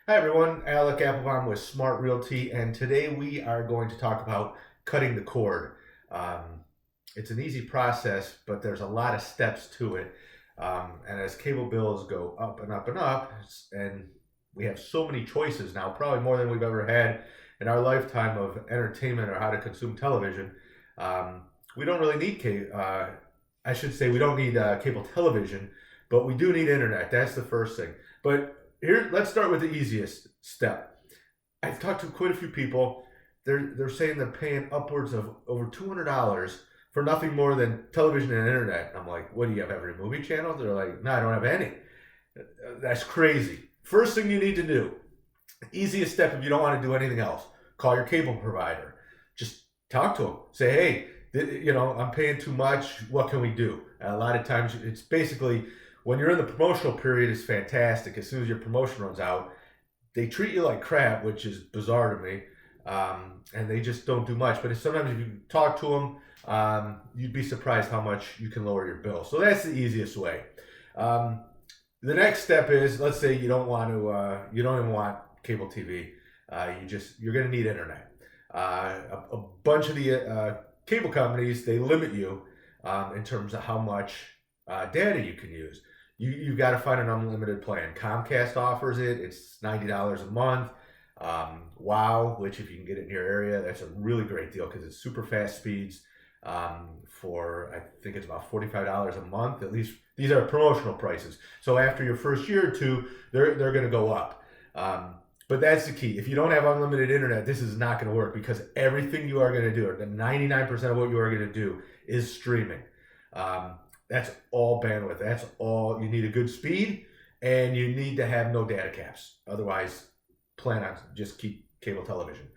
Hi everyone, Alec Applebaum with Smart Realty, and today we are going to talk about cutting the cord. Um, it's an easy process, but there's a lot of steps to it. And as cable bills go up and up and up, and we have so many choices now, probably more than we've ever had in our lifetime of entertainment or how to consume television. Um, we don't really need cable. I should say we don't need cable television, but we do need internet. That's the first thing. But here, let's start with the easiest step. I've talked to quite a few people. They're saying they're paying upwards of over $200 for nothing more than television and internet. I'm like, what do you have, every movie channel? They're like, no, I don't have any. That's crazy. First thing you need to do, easiest step if you don't want to do anything else, call your cable provider. Just talk to them. Say, hey, I'm paying too much. What can we do? A lot of times it's basically when you're in the promotional period, it's fantastic. As soon as your promotion runs out, they treat you like crap, which is bizarre to me. And they just don't do much. But sometimes if you talk to them, you'd be surprised how much you can lower your bill. So that's the easiest way. Um, the next step is, let's say you don't even want cable TV. You're going to need internet. A bunch of the cable companies, they limit you in terms of how much data you can use. You've got to find an unlimited plan. Comcast offers it. It's $90 a month. Wow, which if you can get it in your area, that's a really great deal because it's super fast speeds. For I think it's about $45 a month. At least these are promotional prices. So after your first year or two, they're going to go up. But that's the key. If you don't have unlimited internet, this is not going to work because everything you are going to do, or 99% of what you are going to do, is streaming. That's all bandwidth. That's all you need. A good speed, and you need to have no data caps. Otherwise, plan on just keep cable television.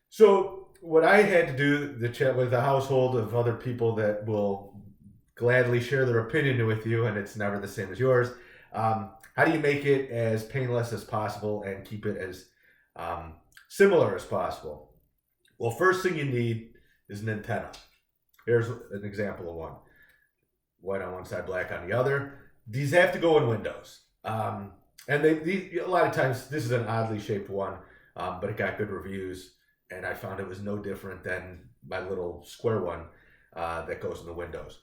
So what I had to do the chat with a household of other people that will gladly share their opinion with you, and it's never the same as yours. How do you make it as painless as possible and keep it as um, similar as possible? Well, first thing you need is an antenna. Here's an example of one: white on one side, black on the other. These have to go in windows, and a lot of times this is an oddly shaped one, but it got good reviews, and I found it was no different than my little square one that goes in the windows.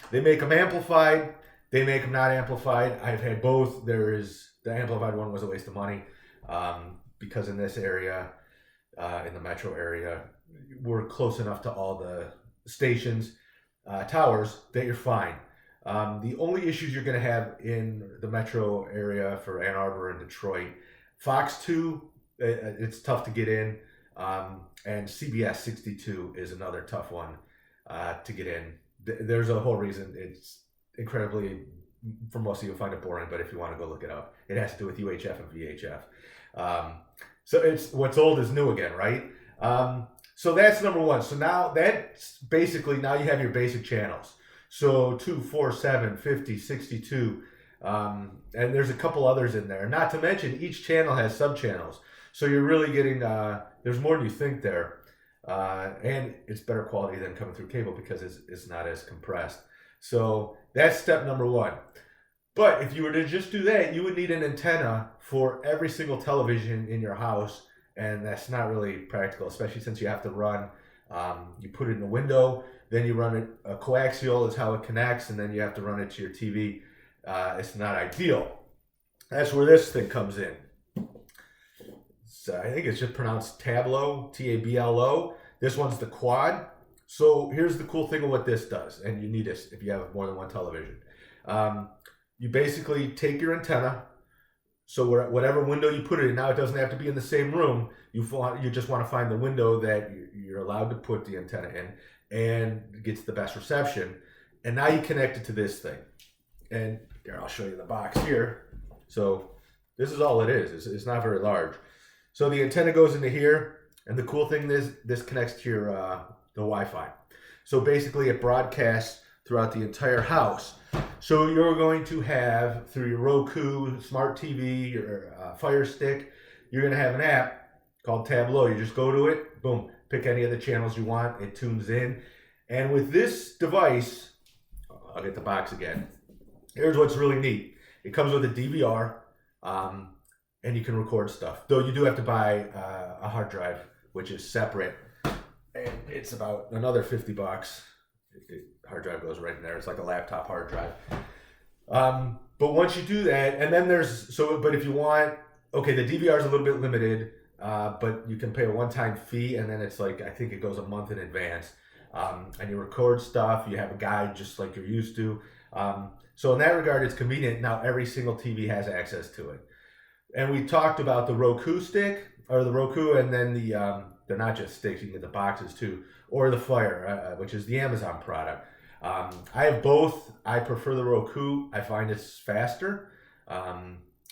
They make them amplified. They make them not amplified. I've had both. The amplified one was a waste of money because in this area, in the metro area, we're close enough to all the stations, towers that you're fine. The only issues you're going to have in the metro area for Ann Arbor and Detroit, Fox 2, it's tough to get in, and CBS 62 is another tough one to get in. There's a whole reason. It's incredibly, for most of you, you'll find it boring, but if you want to go look it up, it has to do with UHF and VHF. So it's what's old is new again, right? So that's number one. So now that's basically, now you have your basic channels. So 2, 4, 7, 50, 62, and there's a couple others in there. Not to mention each channel has sub-channels. So you're really getting, there's more than you think there. And it's better quality than coming through cable because it's not as compressed. So that's step number one. But if you were to just do that, you would need an antenna for every single television in your house, and that's not really practical, especially since you have to run. You put it in a window, then you run it coaxial is how it connects, and then you have to run it to your TV. It's not ideal. That's where this thing comes in. So I think it's just pronounced Tablo, Tablo. This one's the quad. So here's the cool thing of what this does, and you need this if you have more than one television. You basically take your antenna, so whatever window you put it in, now it doesn't have to be in the same room. You just want to find the window that you're allowed to put the antenna in and gets the best reception. And now you connect it to this thing. And here, I'll show you the box here. So this is all it is. It's not very large. So the antenna goes into here, and the cool thing is this connects to your the Wi-Fi. So basically it broadcasts throughout the entire house. So you're going to have, through your Roku, smart TV, your Fire Stick, you're going to have an app called Tablo. You just go to it, boom, pick any of the channels you want, it tunes in. And with this device, I'll get the box again. Here's what's really neat. It comes with a DVR. and you can record stuff. Though you do have to buy a hard drive, which is separate, and it's about another $50. Hard drive goes right in there. It's like a laptop hard drive. But once you do that, and then but if you want, okay, the DVR is a little bit limited, but you can pay a one-time fee, and then it's like, I think it goes a month in advance. And you record stuff, you have a guide just like you're used to. So in that regard, it's convenient. Now every single TV has access to it. And we talked about the Roku stick, or the Roku, and then they're not just sticks, you can get the boxes too, or the Fire, which is the Amazon product. I have both. I prefer the Roku. I find it's faster,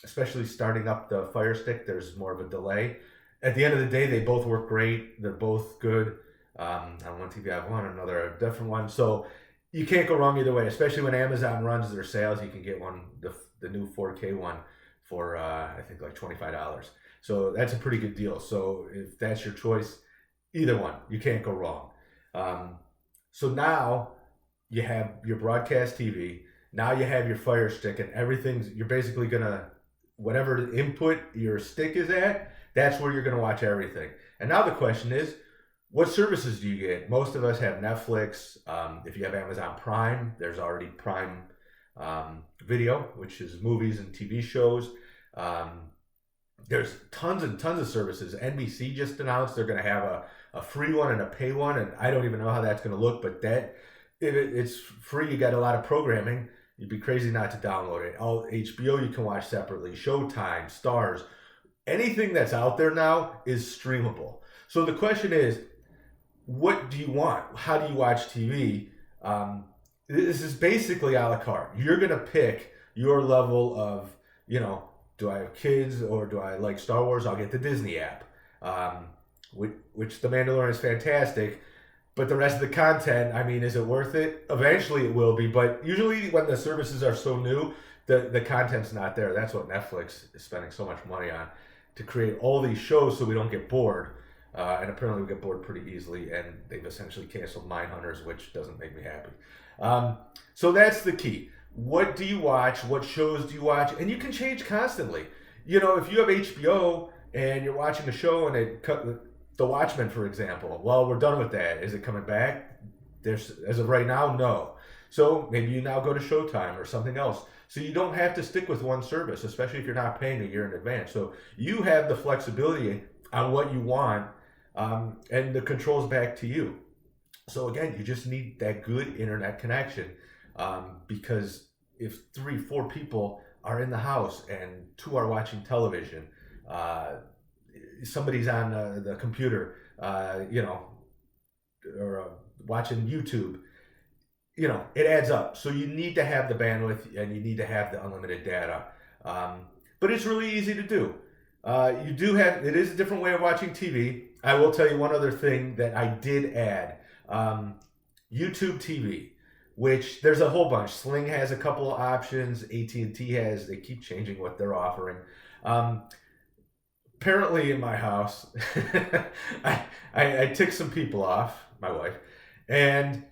especially starting up the Fire Stick. There's more of a delay. At the end of the day, they both work great. They're both good. On one TV I have one, another a different one. So you can't go wrong either way, especially when Amazon runs their sales. You can get the new 4K one for I think like $25. So that's a pretty good deal. So if that's your choice, either one, you can't go wrong. So now you have your broadcast TV. Now you have your Fire Stick, and you're basically gonna, whatever input your stick is at, that's where you're gonna watch everything. And now the question is, what services do you get? Most of us have Netflix. If you have Amazon Prime, there's already Prime Video, which is movies and TV shows. There's tons and tons of services. NBC just announced they're going to have a free one and a pay one, and I don't even know how that's going to look, but it's free. You got a lot of programming. You'd be crazy not to download it. All HBO you can watch separately. Showtime, Stars, anything that's out there now is streamable. So the question is, what do you want? How do you watch TV? This is basically a la carte. You're going to pick your level of, do I have kids or do I like Star Wars? I'll get the Disney app, which The Mandalorian is fantastic. But the rest of the content, I mean, is it worth it? Eventually it will be. But usually when the services are so new, the content's not there. That's what Netflix is spending so much money on, to create all these shows so we don't get bored. And apparently we get bored pretty easily. And they've essentially canceled Mindhunters, which doesn't make me happy. So that's the key. What do you watch? What shows do you watch? And you can change constantly. If you have HBO and you're watching a show and it cut The Watchmen, for example, well, we're done with that. Is it coming back? As of right now, no. So maybe you now go to Showtime or something else. So you don't have to stick with one service, especially if you're not paying a year in advance. So you have the flexibility on what you want, and the control's back to you. So again, you just need that good internet connection, because if 3-4 people are in the house and 2 are watching television, somebody's on the computer, or watching YouTube, it adds up. So you need to have the bandwidth and you need to have the unlimited data. But it's really easy to do. It is a different way of watching TV. I will tell you one other thing that I did add. YouTube TV, which there's a whole bunch. Sling has a couple of options. AT&T has. They keep changing what they're offering. Apparently in my house, I ticked some people off, my wife, and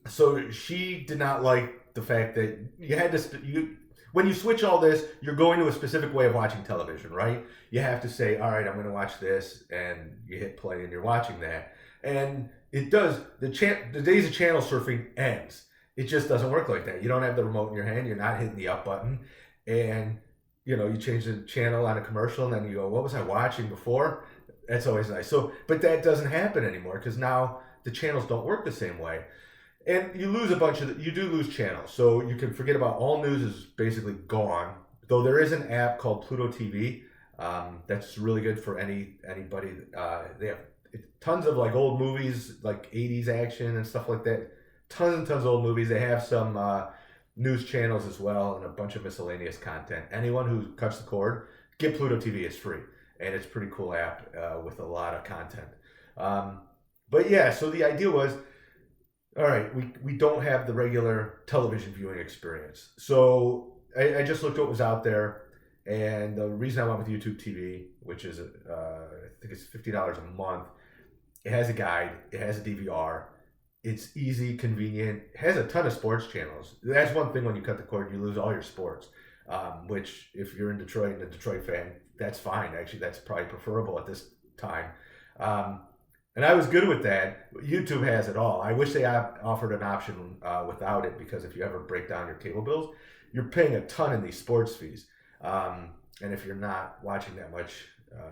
so she did not like the fact that you had to, when you switch all this, you're going to a specific way of watching television, right? You have to say, all right, I'm going to watch this, and you hit play and you're watching that. And it does, the days of channel surfing ends. It just doesn't work like that. You don't have the remote in your hand. You're not hitting the up button. And, you change the channel on a commercial and then you go, what was I watching before? That's always nice. But that doesn't happen anymore because now the channels don't work the same way. And you lose you do lose channels. So you can forget about all news is basically gone. Though there is an app called Pluto TV that's really good for anybody. They have tons of like old movies, like 80s action and stuff like that. Tons and tons of old movies. They have some news channels as well and a bunch of miscellaneous content. Anyone who cuts the cord, get Pluto TV. It's free. And it's a pretty cool app with a lot of content. But yeah, so the idea was, all right, we don't have the regular television viewing experience. So I just looked what was out there. And the reason I went with YouTube TV, which is, I think it's $50 a month, it has a guide, it has a DVR, it's easy, convenient, it has a ton of sports channels. That's one thing when you cut the cord, you lose all your sports. which if you're in Detroit and a Detroit fan, that's fine. Actually, that's probably preferable at this time. Um, and I was good with that. YouTube has it all. I wish they offered an option without it, because if you ever break down your cable bills, you're paying a ton in these sports fees. And if you're not watching that much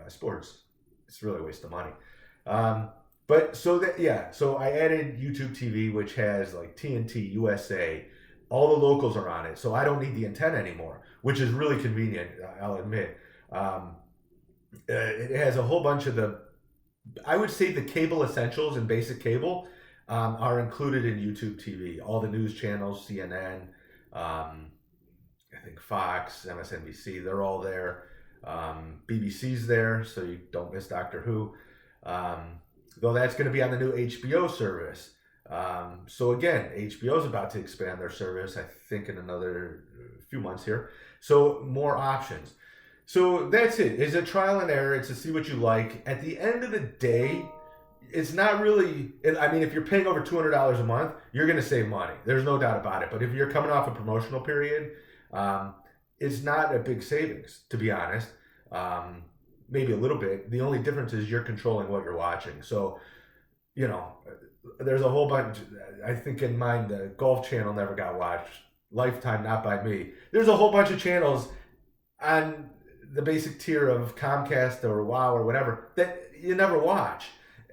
sports, it's really a waste of money. Um, but so that, yeah, so I added YouTube TV, which has like TNT, USA, all the locals are on it. So I don't need the antenna anymore, which is really convenient, I'll admit. Um, it has a whole bunch of I would say the cable essentials and basic cable are included in YouTube TV. All the news channels, CNN, um, I think Fox, MSNBC, they're all there. BBC's there, so you don't miss Doctor Who. Um, though that's going to be on the new HBO service. So again, HBO is about to expand their service, I think, in another few months here. So more options. So that's it. It's a trial and error. It's to see what you like. At the end of the day, it's not really. I mean, if you're paying over $200 a month, you're going to save money. There's no doubt about it. But if you're coming off a promotional period, um, it's not a big savings, to be honest. Um, Maybe a little bit. The only difference is you're controlling what you're watching. So, you know, there's a whole bunch. I think in mine, the Golf Channel never got watched. Lifetime, not by me. There's a whole bunch of channels on the basic tier of Comcast or Wow or whatever that you never watch.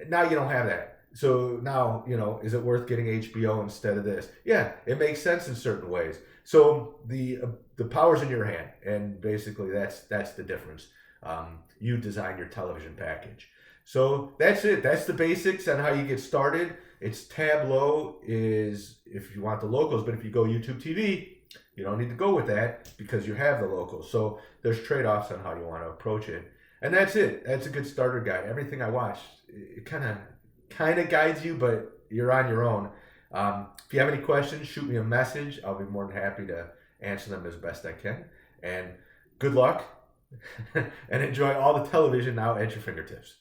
Now you don't have that. So now, is it worth getting HBO instead of this? Yeah, it makes sense in certain ways. So the power's in your hand, and basically that's the difference. You design your television package. So that's it. That's the basics on how you get started. It's Tablo is if you want the locals, but if you go YouTube TV, you don't need to go with that because you have the locals. So there's trade-offs on how you want to approach it. And that's it. That's a good starter guide. Everything I watched, it kind of guides you, but you're on your own. If you have any questions, shoot me a message. I'll be more than happy to answer them as best I can. And good luck and enjoy all the television now at your fingertips.